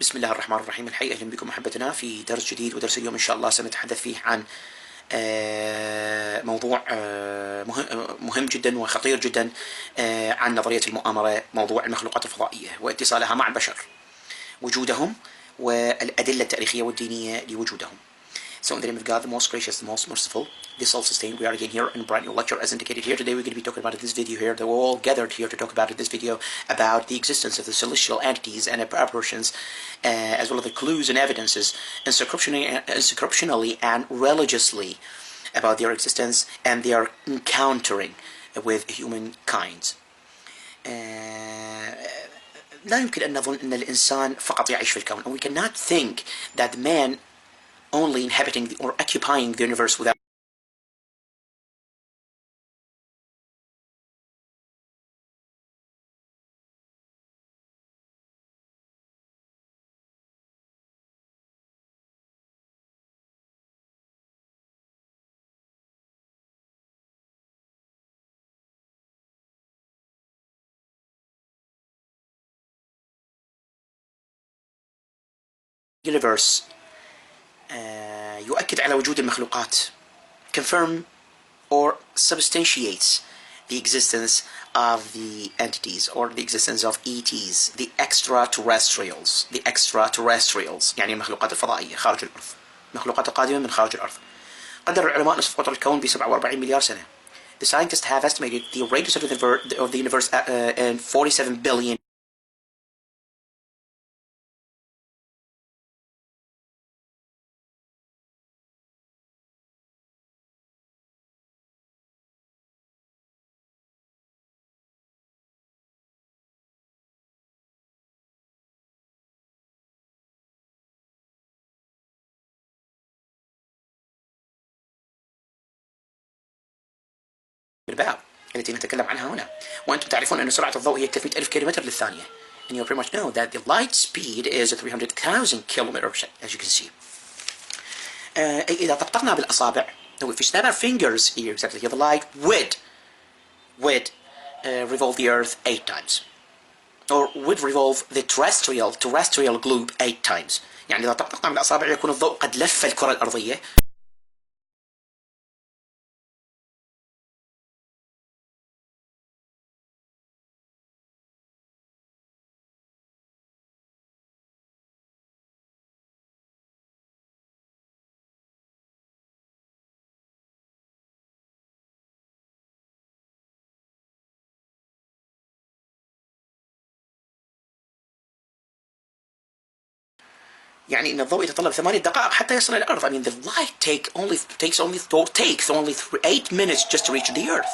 بسم الله الرحمن الرحيم. الحقيقة أهلا بكم أحبتنا في درس جديد، ودرس اليوم إن شاء الله سنتحدث فيه عن موضوع مهم جدا وخطير جدا عن نظرية المؤامرة، موضوع المخلوقات الفضائية واتصالها مع البشر، وجودهم والأدلة التاريخية والدينية لوجودهم. So in the name of God, the most gracious, the most merciful, the self-sustained, we are again here in a brand new lecture as indicated here. Today we're going to be talking about this video here, that we're all gathered here to talk about this video about the existence of the celestial entities and apparitions, as well as the clues and evidences inscriptionally and religiously about their existence and their encountering with humankind. لا يمكن أن نظن أن الإنسان فقط يعيش في الكون. We cannot think that man only inhabiting or occupying the universe without universe يؤكد على وجود المخلوقات, confirm or substantiates the existence of the entities or the existence of ETs, the extraterrestrials, يعني المخلوقات الفضائية خارج الأرض, مخلوقات القادمة من خارج الأرض. قدر العلماء نصف قطر الكون ب 47 مليار سنة. The scientists have estimated the radius of the universe in 47 billion. الباب التي نتكلم عنها هنا، وأنتم تعرفون أن سرعة الضوء هي 300,000 كيلومتر للثانية. And you pretty much know that the light speed is 300,000 kilometers, as you can see. إذا طبقنا بالأصابع, if we snap our fingers here exactly here, the light would revolve the Earth 8 times, or would revolve the terrestrial globe 8 times. يعني إذا طبقنا بالأصابع يكون الضوء قد لف الكرة الأرضية يعني إن الضوء يتطلب 8 دقائق حتى يصل إلى الأرض. I mean, the light takes only 8 minutes just to reach the Earth.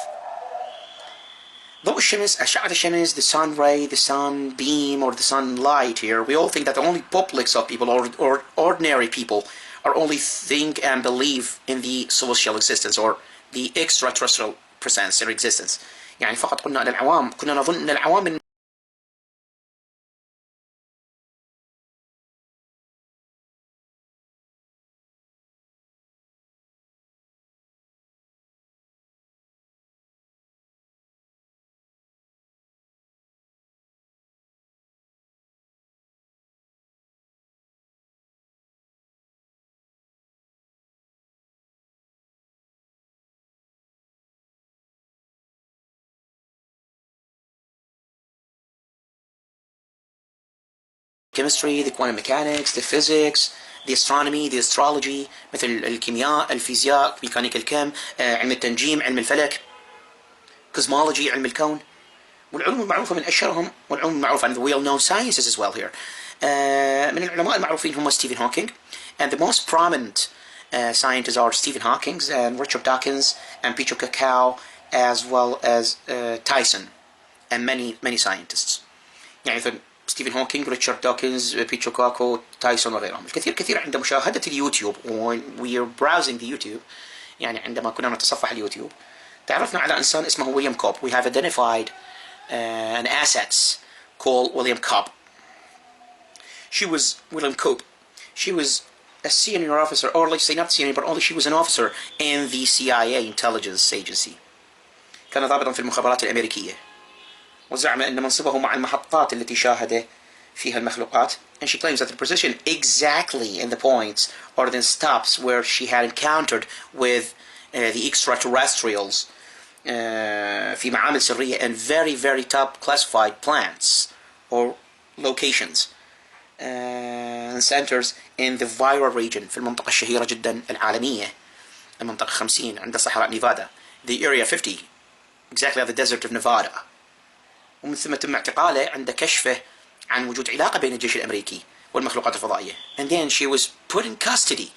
ضوء الشمس, أشعة الشمس, the sun ray, the sun beam, or the sunlight here, we all think that only publics of people or ordinary people are only think and believe in the celestial existence or the extraterrestrial presence or existence. يعني فقط كنا نظن أن العوام chemistry, the quantum mechanics, the physics, the astronomy, the astrology, مثل الكيمياء, الفيزياء, ميكانيكا الكم, علم التنجيم, علم الفلك, cosmology, علم الكون, والعلوم المعروفة من أشهرهم والعلوم المعروفة and the well-known sciences as well here. من العلماء المعروفين هم Stephen Hawking, and the most prominent scientists are Stephen Hawking and Richard Dawkins and Peter Cacao, as well as Tyson and many scientists. يعني ستيفن هوكينج, ريتشارد دوكنز, بيترو كاكو, تايسون وغيرهم. الكثير عند مشاهدة اليوتيوب, when we are browsing the YouTube, يعني عندما كنا نتصفح اليوتيوب, تعرفنا على إنسان اسمه ويليام كوب. We have identified an assets called William Cobb. William Cobb. She was a senior officer, or let's say not senior, but only she was an officer in the CIA intelligence agency. كان ضابطا في المخابرات الأمريكية. وزعم أن منصبه مع المحطات التي شاهده فيها المخلوقات, and she claims that the position exactly in the points or the stops where she had encountered with the extraterrestrials في معامل سرية and very very top classified plants or locations and centers in the viral region في المنطقة الشهيرة جدا العالمية, المنطقة 50 عند صحراء نيفادا, the area 50 exactly at the desert of Nevada. ومن ثم تم اعتقاله عند كشفه عن وجود علاقة بين الجيش الأمريكي والمخلوقات الفضائية. And then she was put in custody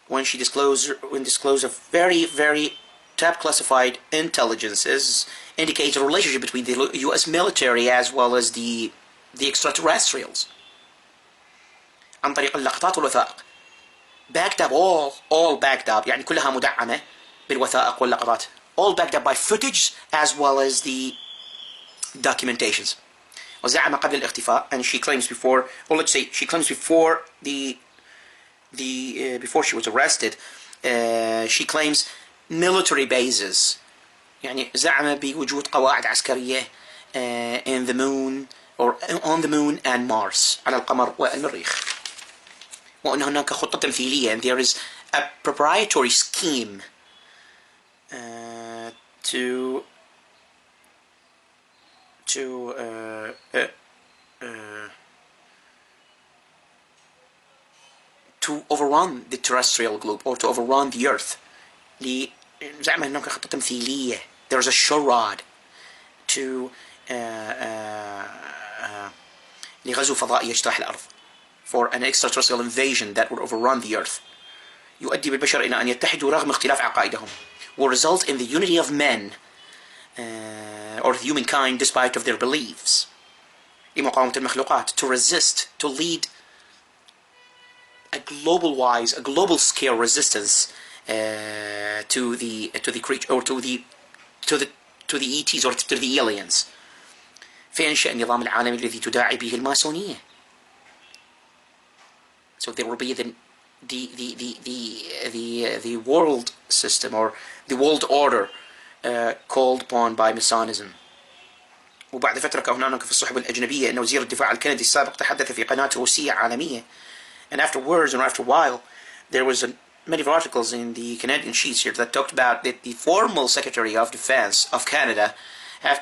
when she disclosed a very very top classified intelligences indicates a relationship between the US military as well as the extraterrestrials عن طريق اللقطات والوثائق. backed up all backed up يعني كلها مدعمة بالوثائق واللقطات, all backed up by footage as well as the documentations. وزعم قبل الاختفاء, and she claims before, or let's say she claims before before she was arrested, she claims military bases, يعني زعم بوجود قواعد عسكرية in the moon or on the moon and Mars, على القمر والمريخ, وأن هناك خطة تمثيلية, and there is a proprietary scheme to overrun the terrestrial globe or to overrun the earth. زعم هناك خطة تمثيلية, there's a charade to لغزو فضائي يجتاح الأرض, for an extraterrestrial invasion that would overrun the earth, يؤدي بالبشر إلى أن يتحدوا رغم اختلاف عقائدهم, will result in the unity of men or humankind despite of their beliefs, لمقاومة المخلوقات, to resist, to lead a global scale resistance to the creature or to the ETs or to the aliens, فينشأ النظام العالمي الذي تداعي به الماسونية. So there will be the world system or the world order called upon by Masonism. وبعد فترة كان هناك في الصحف الأجنبية أن وزير الدفاع الكندي السابق تحدث في قناة روسية عالمية, and afterwards and after a while there was many articles in the Canadian sheets here that talked about that the formal Secretary of Defense of Canada has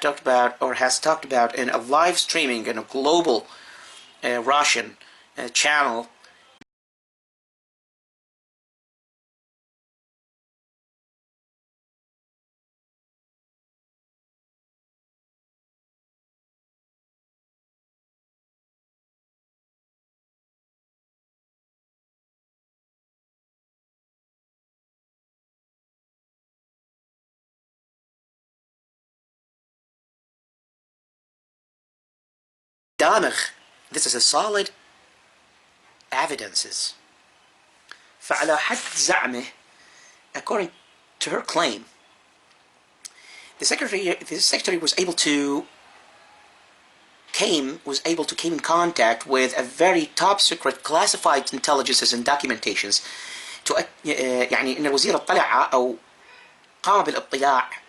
talked about in a live streaming in a global Russian channel دامغ. This is a solid evidences. فعلى حد زعمه, according to her claim, the secretary was able to came in contact with a very top secret classified intelligences and documentations. يعني ان الوزير اطلع او قام بالاطلاع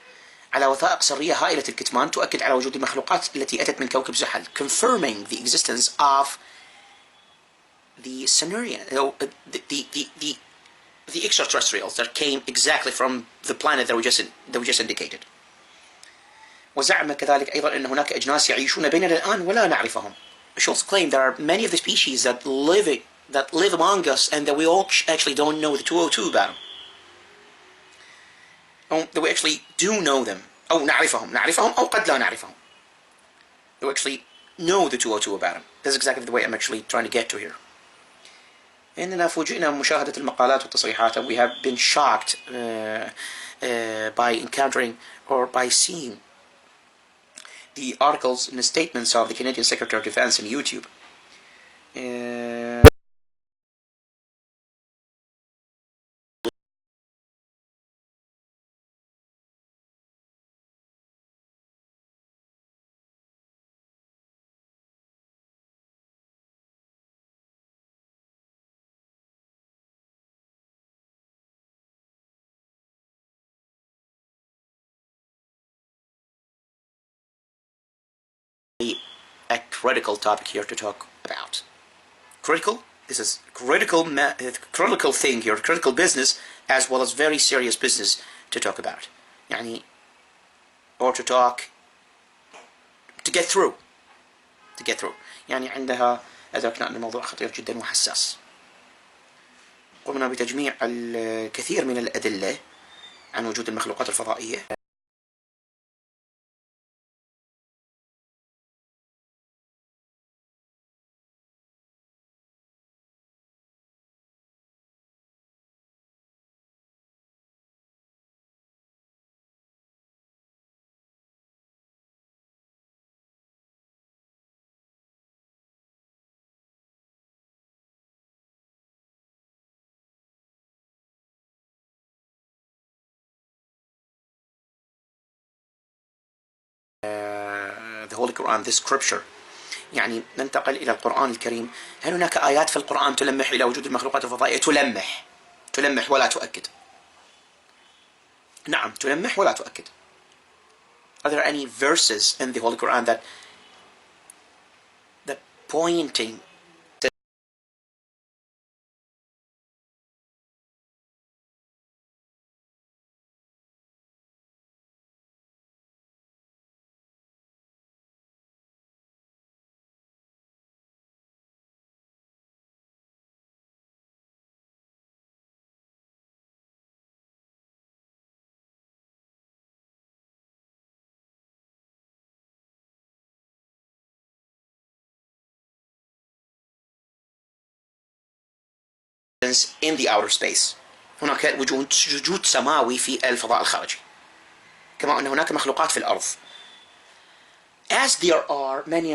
على وثائق سرية هائلة الكتمان تؤكد على وجود المخلوقات التي أتت من كوكب زحل, confirming the existence of the scenario, the extraterrestrials that came exactly from the planet that we just indicated. وزعم كذلك أيضا أن هناك أجناس يعيشون بيننا الآن ولا نعرفهم. Schultz claimed there are many of the species that live among us and that we all actually don't know the 202 about them. That we actually do know them, أو نعرفهم أو قد لا نعرفهم. That we actually know the 202 about them. That's exactly the way I'm actually trying to get to here. إننا فوجئنا بمشاهدة المقالات والتصريحات, and we have been shocked by encountering or by seeing the articles and the statements of the Canadian Secretary of Defense on YouTube. A critical topic here to talk about. Critical. This is critical thing here, critical business as well as very serious business to talk about. يعني or to talk to get through. يعني عندها أدركنا أن الموضوع خطير جدا وحساس. قمنا بتجميع الكثير من الأدلة عن وجود المخلوقات الفضائية. The Holy Quran, this scripture. يعني ننتقل إلى القرآن الكريم. هل هناك آيات في القرآن تلمح إلى وجود المخلوقات الفضائية؟ تلمح ولا تؤكد. نعم، تلمح ولا تؤكد. Are there any verses in the Holy Quran that pointing in the outer space؟ هناك وجود سماوي في الفضاء الخارجي، كما أن هناك مخلوقات في الأرض. As there are many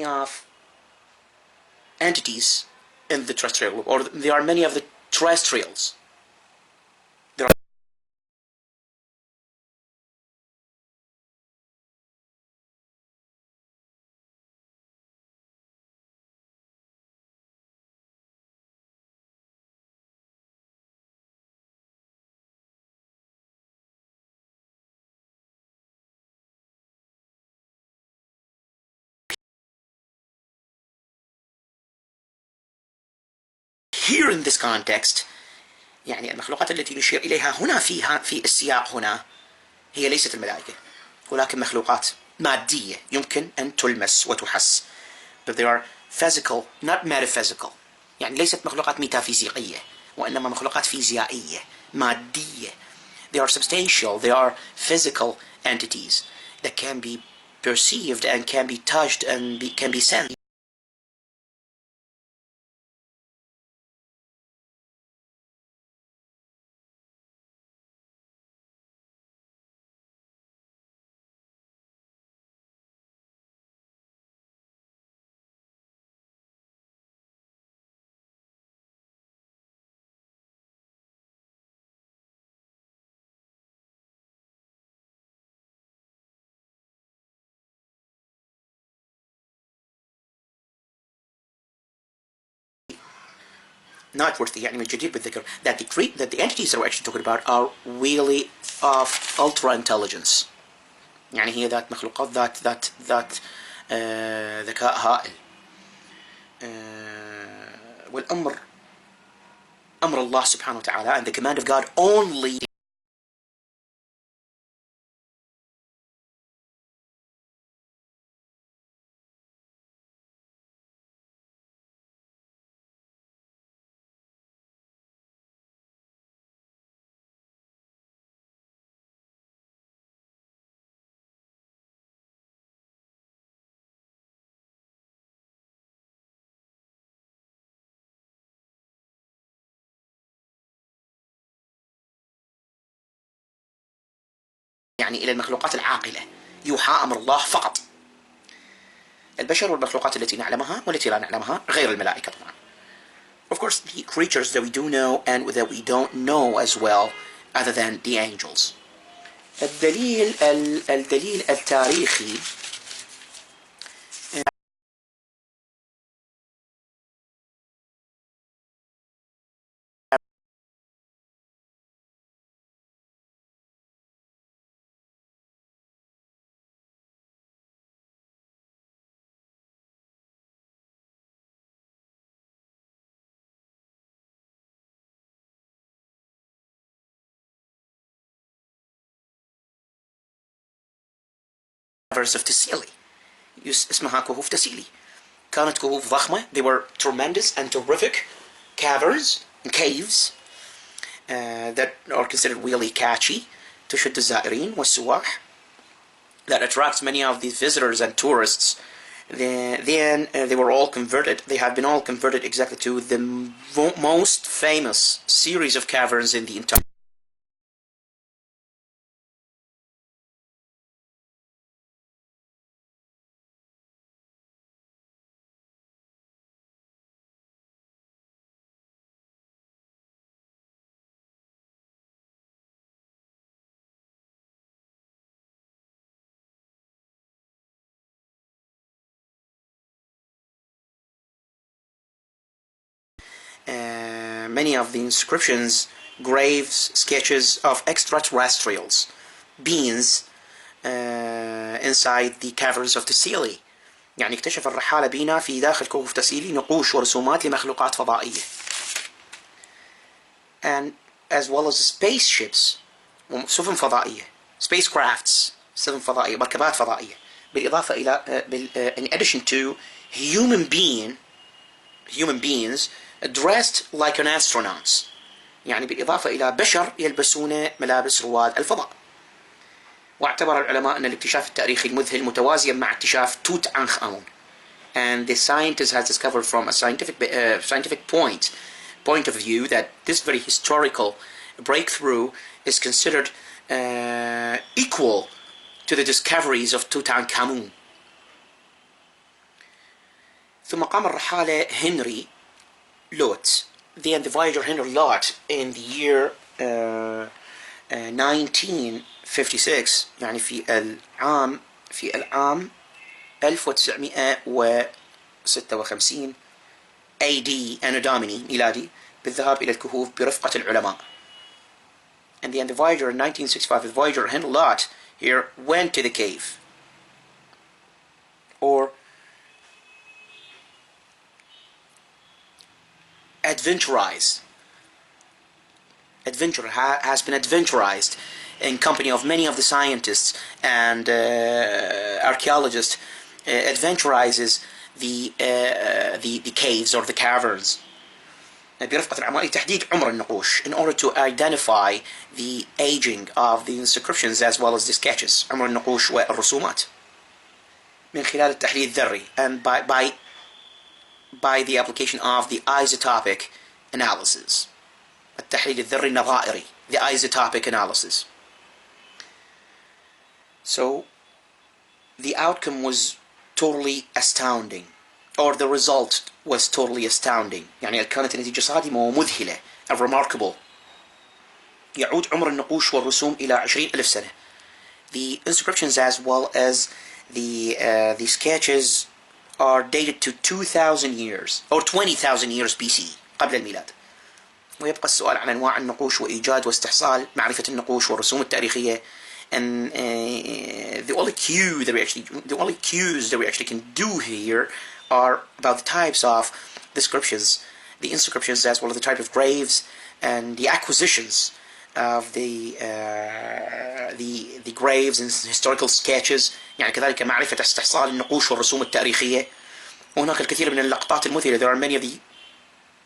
of entities in the terrestrial group, or there are many of the terrestrials. There are here in this context، يعني المخلوقات التي نشير إليها هنا في السياق هنا هي ليست الملائكة، ولكن مخلوقات مادية يمكن أن تلمس وتحس. But they are physical, not metaphysical. يعني ليست مخلوقات ميتافيزيقية، وإنما مخلوقات فيزيائية مادية. They are substantial, they are physical entities that can be perceived and can be touched and can be sensed. Noteworthy يعني من الجدير بالذكر that the entities that we're actually talking about are really of ultra intelligence. يعني هي ذات مخلوقات ذات ذكاء هائل. والأمر أمر الله سبحانه وتعالى and the command of God only يعني إلى المخلوقات العاقلة يوحى أمر الله فقط. البشر والمخلوقات التي نعلمها والتي لا نعلمها غير الملائكة طبعا. Of course the creatures that we do know and that we don't know as well other than the angels. الدليل التاريخي caverns of Tassili. اسمها كهوف تسيلي. كانت كهوف ضخمة. They were tremendous and terrific caverns and caves that are considered really catchy تشد الزائرين والسواح, that attracts many of these visitors and tourists. Then they were all converted. They have been all converted exactly to the most famous series of caverns in the entire. Many of the inscriptions, graves, sketches of extraterrestrials, beings inside the caverns of Tassili. يعني اكتشف الرحالة بينا في داخل كهوف تسيلي نقوش ورسومات لمخلوقات فضائية. And as well as spaceships, سفن فضائية, spacecrafts, سفن فضائية, مركبات فضائية, بالإضافة إلى in addition to human beings dressed like an astronauts, يعني بالإضافة إلى بشر يلبسون ملابس رواد الفضاء. واعتبر العلماء أن الاكتشاف التاريخي المذهل متوازيا مع اكتشاف توت عنخ آمون. And the scientist has discovered from a scientific point of view that this very historical breakthrough is considered equal to the discoveries of Tutankhamun. ثم قام الرحالة هنري لوت, then the Voyager Henry Lott, in the year 1956, يعني في العام 1956 AD Anno Domini ميلادي, بالذهاب إلى الكهوف برفقة العلماء. And then the Voyager in 1965, the Voyager Henry Lott here went to the cave, or has been adventurized in company of many of the scientists and archaeologists, adventurizes the caves or the caverns برفقة العلماء لتحديد عمر النقوش, in order to identify the aging of the inscriptions as well as the sketches, عمر النقوش والرسومات, من خلال التحليل الذري, and by the application of the isotopic analysis, التحليل الذري النظائري, the isotopic analysis. So the outcome was totally astounding, or the result was totally astounding. يعني كانت النتيجة صادمة ومذهلة, remarkable. يعود عمر النقوش والرسوم إلى 20,000 سنة. The inscriptions as well as the sketches are dated to 2,000 years or 20,000 years BC, قبل الميلاد. ويبقى السؤال عن أنواع النقوش وإيجاد واستحصال معرفة النقوش والرسوم التاريخية. And the only cues that we actually can do here are about the types of the inscriptions as well as the type of graves and the acquisitions of the graves and historical sketches. يعني كذلك معرفة استحصال النقوش والرسوم التاريخية. وهناك الكثير من اللقطات المذهلة. There are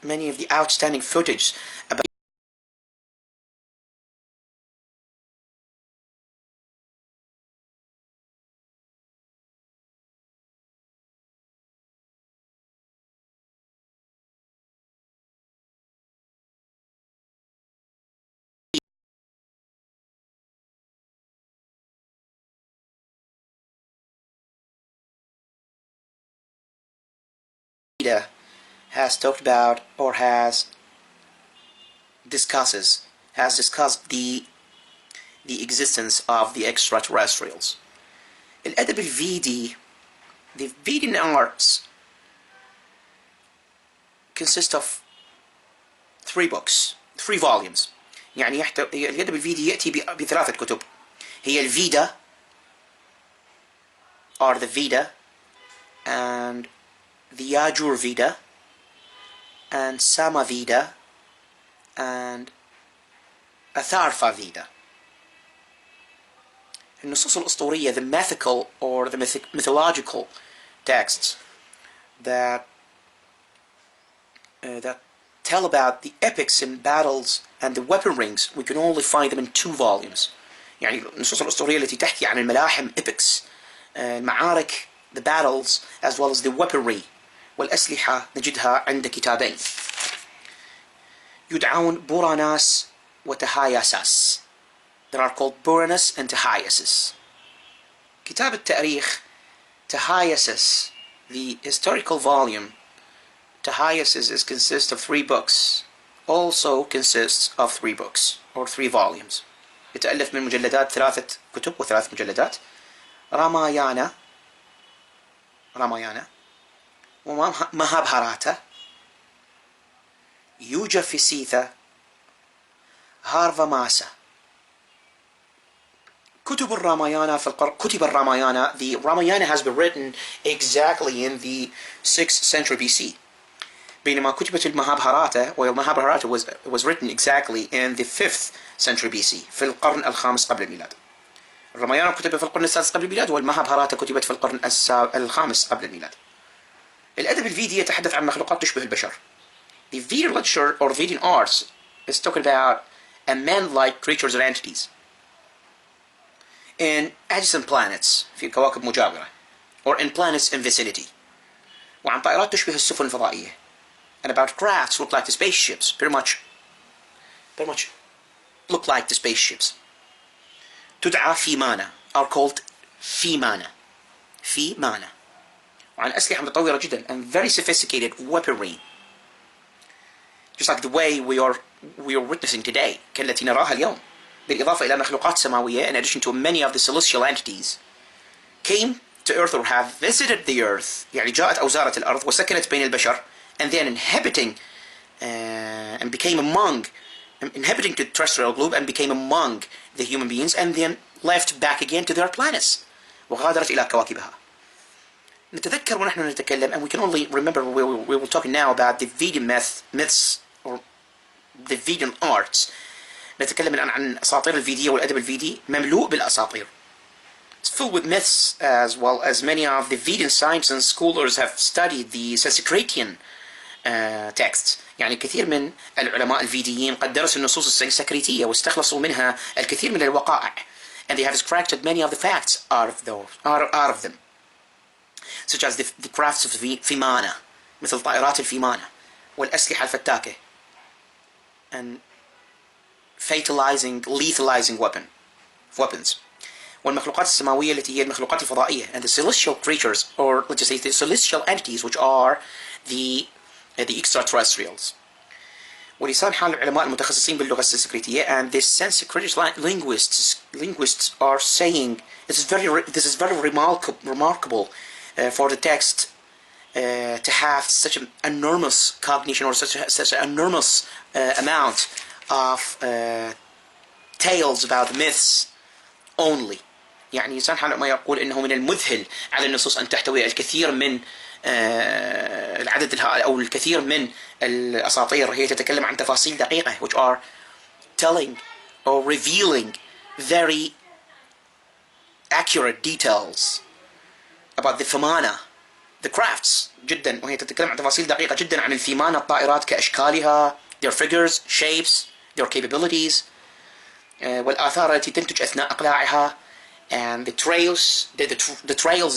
many of the outstanding footage about has talked about or has discussed the existence of the extraterrestrials. الأدب الفيدي, the Vedic arts consist of 3 volumes. يعني الأدب الفيدي يأتي ب3 كتب. هي الفيدا, or the Veda, and the Yajur Veda, and Samaveda, and Atharva Veda. النصوص الأسطورية, the mythical or the mythological texts that tell about the epics and battles and the weapon rings, we can only find them in 2 volumes. يعني النصوص الأسطورية التي تحكي عن الملاحم epics, المعارك, the battles, as well as the weaponry والأسلحة, نجدها عند كتابين يدعون بوراناس وتهاياساس. They are called Buranus and Tahaiasis. كتاب التاريخ, Tahaiasis, the historical volume, Tahaiasis consists of 3 books, also consists of 3 books or 3 volumes. يتألف من مجلدات 3 كتب و3 مجلدات. رامايانا ومهابهاراتا, يوجا فيسيثا, هارفاماسا. كتب الرامايانا في القرن, كتب الرامايانا, the Ramayana has been written exactly in the 6th century BC. بينما كتبت المهابهاراتا, well, Mahabharata was written exactly in the 5th century BC, في القرن الخامس قبل الميلاد. الرامايانا كتبت في القرن السادس قبل الميلاد, والمهابهاراتا كتبت في القرن الخامس قبل الميلاد. الأدب الفيدي يتحدث عن مخلوقات تشبه البشر. The Vedic literature or Vedic arts is talking about a man-like creatures or entities in adjacent planets, في كواكب مجاورة, or in planets in vicinity, وعن طائرات تشبه السفن الفضائية, and about crafts look like the spaceships, pretty much look like the spaceships. تدعى فيمانا, are called فيمانا, وعن أسلحة متطورة جدا and very sophisticated weaponry, just like the way we are witnessing today, كالتي نراها اليوم. بالإضافة إلى مخلوقات سماوية, in addition to many of the celestial entities came to earth or have visited the earth, يعني جاءت أو زارت الأرض وسكنت بين البشر, and then inhabiting the terrestrial globe and became among the human beings, and then left back again to their planets, وغادرت إلى كواكبها. نتذكر ونحن نتكلم, and we can only remember, we will talk now about the Vedic myths or the Vedic arts. نتكلم الآن عن أساطير الفيدية والأدب الفيدي, مملوء بالأساطير. It's filled with myths, as well as many of the Vedic scientists and scholars have studied the Sanskritan texts. يعني الكثير من العلماء الفيديين قد درسوا النصوص السنسكريتية واستخلصوا منها الكثير من الوقائع, and they have extracted many of the facts out of them, such as the crafts of Vimana, مثل طائرات الفيمانة والأسلحة الفتاكة, and lethalizing weapons. والمخلوقات السماوية التي هي المخلوقات الفضائية, and the celestial creatures, or let's just say the celestial entities, which are the extraterrestrials. ولسان حال العلماء المتخصصين باللغة السنسكريتية, and the Sanskrit linguists are saying this is very remarkable for the text to have such an enormous cognition, or such an enormous amount of tales about the myths only. يعني لسان حال ما يقول إنه من المذهل على النصوص أن تحتوي الكثير من العدد أو الكثير من الأساطير هي تتكلم عن تفاصيل دقيقة, which are telling or revealing very accurate details about the Vimana, the crafts جدا, وهي تتكلم عن تفاصيل دقيقة جدا عن الفيمانة, الطائرات كأشكالها, their figures, shapes, their capabilities, والآثار التي تنتج أثناء إقلاعها, and the trails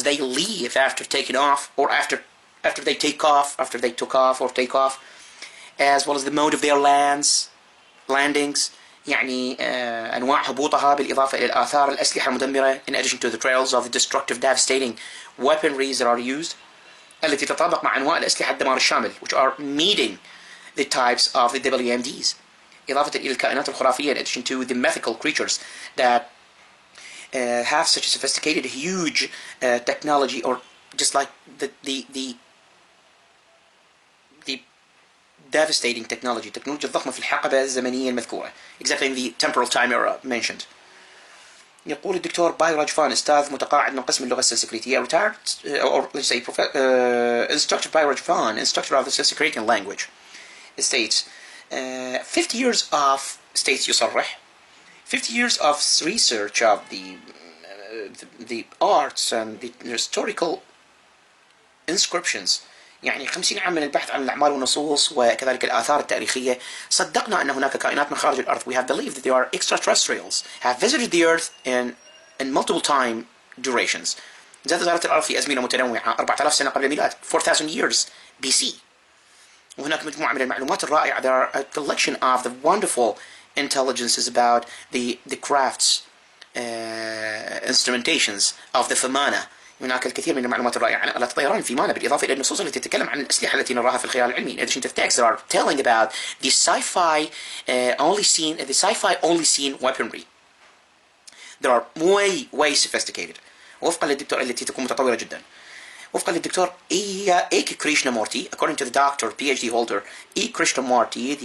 they leave after taking off, or after they took off, as well as the mode of their landings, يعني أنواع هبوطها, بالإضافة إلى الآثار, الأسلحة المدمرة, in addition to the trails of the destructive, devastating weaponries that are used, التي تتطابق مع أنواع الأسلحة الدمار الشامل, which are meeting the types of the WMDs, إضافة إلى الكائنات الخرافية, in addition to the mythical creatures that have such a sophisticated, huge technology, or just like the devastating technology, التكنولوجيا الضخمة في الحقبة الزمنية المذكورة, exactly in the temporal time era mentioned. يقول الدكتور باي راجفان, أستاذ متقاعد من قسم اللغة السنسكريتية, retired, or let's say instructor by Rajvan, instructor of the Sanskritan language, states 50 years of, states يصرح, 50 years of research of the the arts and the historical inscriptions. يعني 50 عام من البحث عن الأعمال والنصوص وكذلك الآثار التاريخية، صدقنا أن هناك كائنات من خارج الأرض. We have believed that there are extraterrestrials have visited the earth in multiple time durations. زارت الأرض في أزمنة متنوعة 4000 سنة قبل الميلاد 4000 years BC. وهناك مجموعة من المعلومات الرائعة. There are a collection of the wonderful intelligences about the crafts instrumentations of the Famana. هناك الكثير من المعلومات الرائعة عن آلات الطيران الفيمانة، بالإضافة إلى النصوص التي تتكلم عن الأسلحة التي نراها في الخيال العلمي. In addition to the texts that are telling about the sci-fi only seen weaponry that are way sophisticated. وفقا للدكتور التي تكون متطورة جدا. وفقا للدكتور إيكي كريشنامورتي, according to the doctor PhD holder E. Krishnamurti,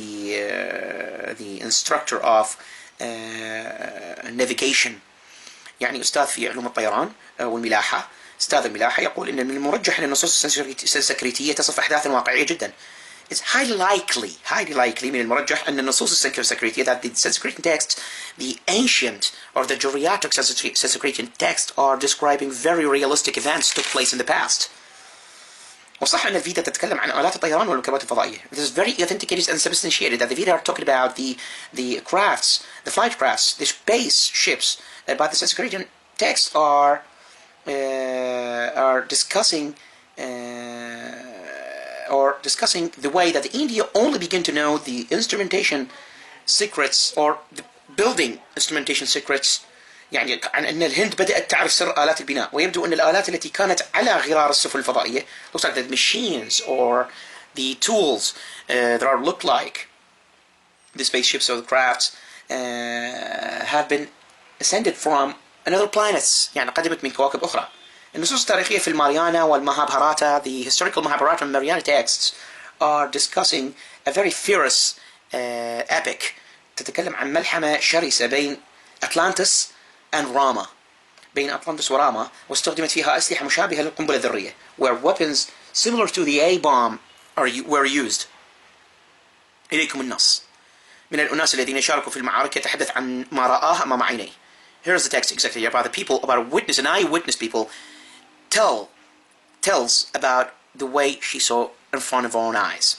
the instructor of navigation, يعني أستاذ في علوم الطيران والملاحة، أستاذ الملاحة، يقول إن من المرجح أن النصوص السنسكريتية تصف أحداثا واقعية جدا. It's highly likely من المرجح أن النصوص السنسكريتية that the Sanskrit text, the ancient or the geriatric Sanskrit text are describing very realistic events took place in the past. وصح أن الفيدا تتكلم عن آلات الطيران والمركبات الفضائية. This is very authenticated and substantiated that the Veda are talking about the crafts, the flight crafts, the space ships. But the Sanskrit texts are discussing the way that India only began to know the instrumentation secrets or the building instrumentation secrets. يعني عن أن الهند بدأت تعرف سر آلات البناء، ويبدو أن الآلات التي كانت على غرار السفن الفضائية looks like the machines or the tools that are look like the spaceships or the crafts have been ascended from another planets، يعني قدمت من كواكب أخرى. النصوص التاريخية في الماريانا والمهابهاراتا, the historical Mahabharata and Mariana texts are discussing a very fierce epic تتكلم عن ملحمة شرسة بين أتلانتس and راما، بين أطلانتس وراما، واستخدمت فيها أسلحة مشابهة للقنبلة الذرية where weapons similar to the A-bomb were used. إليكم النص من الأناس الذين شاركوا في المعارك يتحدث عن ما رآه أمام عينيه. Here's the text exactly about the people, about a witness, an eyewitness people tells about the way she saw in front of her own eyes.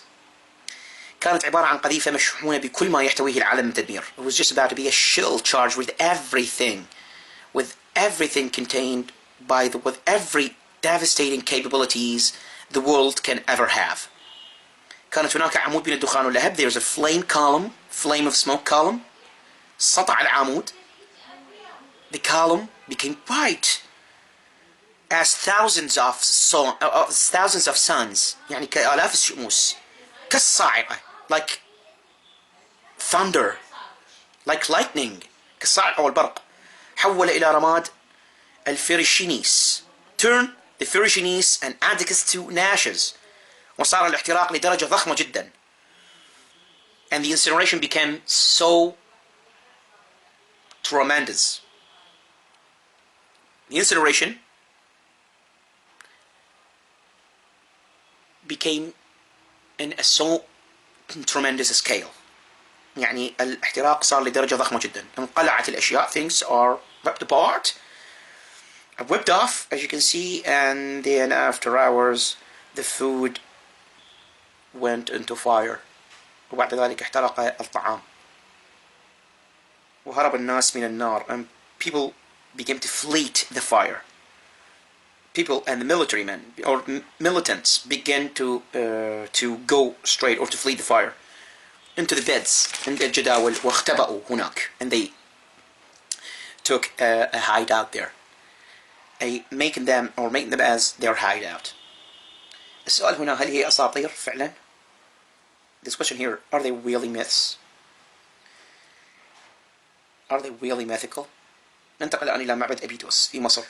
كانت عبارة عن قذيفة مشحونة بكل ما يحتويه العالم من تدمير. It was just about to be a shell charged with everything contained with every devastating capabilities the world can ever have. كانت هناك عمود من الدخان واللهب. There's a flame of smoke column. سطع العمود. The column became bright as thousands of suns، يعني كآلاف الشموس، كالصاعقة، like thunder, like lightning، كالصاعقة والبرق. حول إلى رماد الفيرشينيس. Turn the Firishinis and Atticus to ashes. وصار الاحتراق لدرجة ضخمة جدا. And the incineration became so tremendous. The incineration became in a so tremendous scale. يعني الاحتراق صار لدرجة ضخمة جدا. انقلعت الأشياء. Things are ripped apart, whipped off, as you can see, and then after hours the food went into fire. وبعد ذلك احترق الطعام. وهرب الناس من النار. And people began to flee the fire. People and the military men or militants began to go straight or to flee the fire into the beds and الجداول واختبأوا هناك, and they took a hideout there, making them as their hideout. السؤال هنا, هل هي أساطير فعلا? This question here, are they really myths? Are they really mythical? ننتقل الآن إلى معبد أبيدوس في مصر.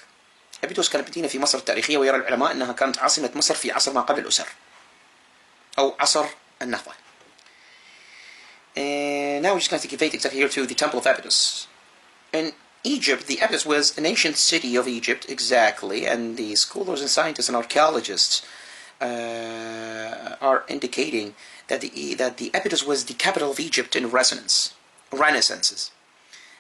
أبيدوس كانت مدينة في مصر التاريخية، ويرى العلماء أنها كانت عاصمة مصر في عصر ما قبل الأسر أو عصر النهضة. And now we're just going to take a fate exactly here to the Temple of Abydos. In Egypt, the Abydos was an ancient city of Egypt, exactly, and the scholars and scientists and archaeologists are indicating that the Abydos was the capital of Egypt in renaissances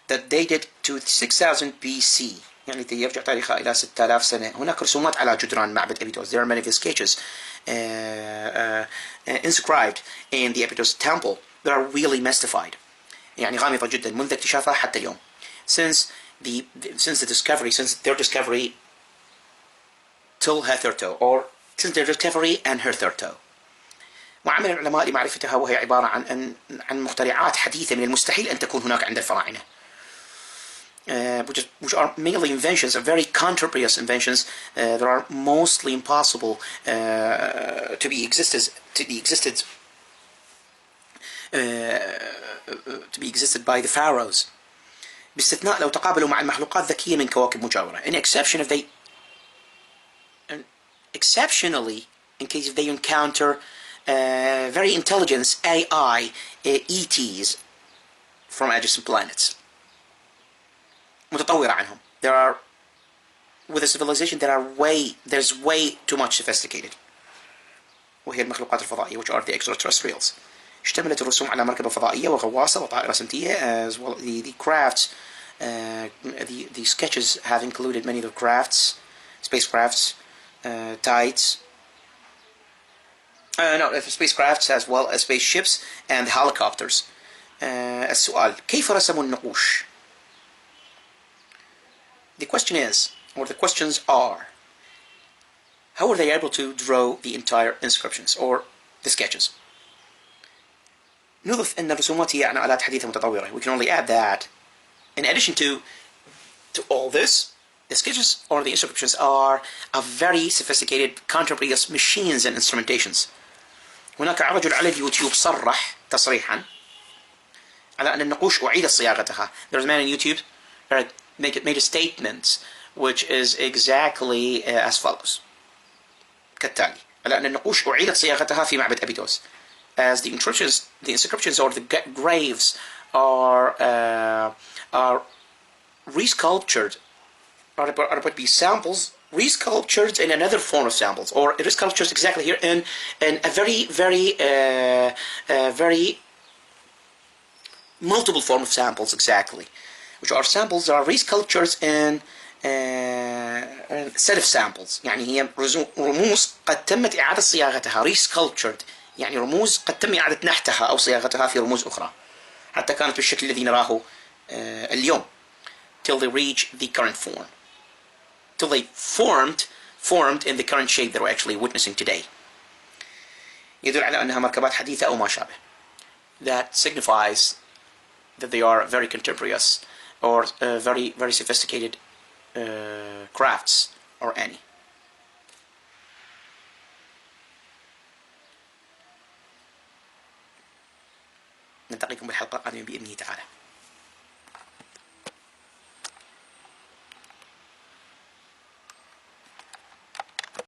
that dated to 6000 BC. يعني يرجع تاريخها إلى 6000 سنة. هناك رسومات على جدران معبد أبيدوس. There are many sketches inscribed in the Abydos temple that are really mystified. يعني غامضة جدا منذ اكتشافها حتى اليوم. Since their discovery till her third toe, or since their discovery and her third toe. وعمل العلماء لمعرفتها، وهي عبارة عن مخترعات حديثة من المستحيل أن تكون هناك عند الفراعنة. Which are mainly inventions, very contemporaneous inventions that are mostly impossible to be existed by the pharaohs. باستثناء لو تقابلوا مع المخلوقات ذكية من كواكب مجاورة. Exceptionally, in case if they encounter very intelligent AI ETs from adjacent planets. متطورة عنهم. With a civilization there's way too much sophisticated. وهي المخلوقات الفضائية, which are the extraterrestrials. اشتملت الرسوم على مركبة فضائية وغواصة وطائرة سمتية, as well the crafts, the sketches have included many of the crafts, spacecrafts, tides, spacecrafts as well as spaceships and helicopters. السؤال: كيف رسموا النقوش؟ The question is, or the questions are, how were they able to draw the entire inscriptions or the sketches? نضف أن الرسومات هي على آلات حديثة متطورة. We can only add that, in addition to all this, the sketches or the inscriptions are a very sophisticated contemporaneous machines and instrumentations. هناك رجل على اليوتيوب صرح تصريحا على أن النقوش أعيدت صياغتها. There's a man on YouTube that made a statement which is exactly as follows. كالتالي: على أن النقوش أعيدت صياغتها في معبد أبيدوس. As the inscriptions or the graves are resculptured, are about to be samples resculptured in another form of samples, or resculptured exactly here in a very multiple form of samples, exactly, which are samples that are resculptured in a set of samples. يعني هي رموز قد تمت إعادة صياغتها, resculptured, يعني رموز قد تم إعادة نحتها أو صياغتها في رموز أخرى حتى كانت بالشكل الذي نراه اليوم, till they reach the current form, till they formed in the current shape that we're actually witnessing today. يدل على أنها مركبات حديثة أو ما شابه. That signifies that they are very contemporaneous or very sophisticated crafts or any. نلتقيكم بالحلقة القادمة بإذنه تعالى.